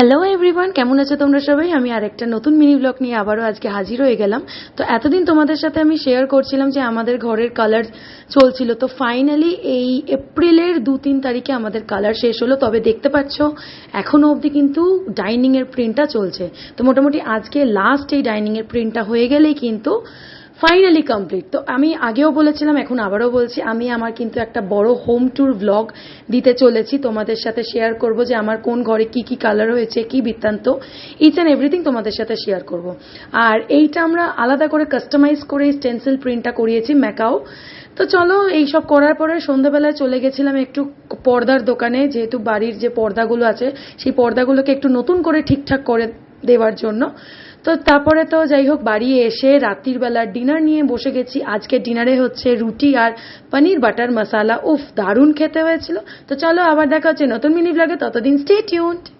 Hello everyone, কেমন আছো তোমরা সবাই? আমি আরেকটা নতুন মিনি ব্লগ নিয়ে আবারও আজকে হাজির হয়ে গেলাম। তো এতদিন তোমাদের সাথে আমি শেয়ার করছিলাম যে আমাদের ঘরের কালার চলছিল, তো ফাইনালি এই এপ্রিলের 2-3 তারিখে আমাদের কালার শেষ হলো। তবে দেখতে পাচ্ছ এখনো অবধি কিন্তু ডাইনিং এর প্রিন্টটা চলছে। তো মোটামুটি আজকে লাস্ট এই ডাইনিং এর প্রিন্টটা হয়ে গেলেই কিন্তু ফাইনালি কমপ্লিট। তো আমি আগেও বলেছিলাম, এখন আবারও বলছি, আমি আমার কিন্তু একটা বড় হোম ট্যুর ব্লগ দিতে চলেছি। তোমাদের সাথে শেয়ার করব যে আমার কোন ঘরে কি কি কালার হয়েছে, কি বৃত্তান্ত, ইচ অ্যান্ড এভরিথিং তোমাদের সাথে শেয়ার করব। আর এইটা আমরা আলাদা করে কাস্টমাইজ করে স্টেন্সিল প্রিন্টটা করিয়েছি ম্যাকাও। তো চলো, এইসব করার পরে সন্ধ্যাবেলায় চলে গেছিলাম একটু পর্দার দোকানে, যেহেতু বাড়ির যে পর্দাগুলো আছে সেই পর্দাগুলোকে একটু নতুন করে ঠিকঠাক করে দেওয়ার জন্য। তো তারপরে তো যাই হোক, বাড়ি এসে রাত্রির বেলা ডিনার নিয়ে বসে গেছি। আজকে ডিনারে হচ্ছে রুটি আর পনির বাটার মশালা। উফ, দারুণ খেতে হয়েছিল। তো চলো, আবার দেখা হচ্ছে নতুন মিনি ব্লগে। ততদিন স্টে টিউনড।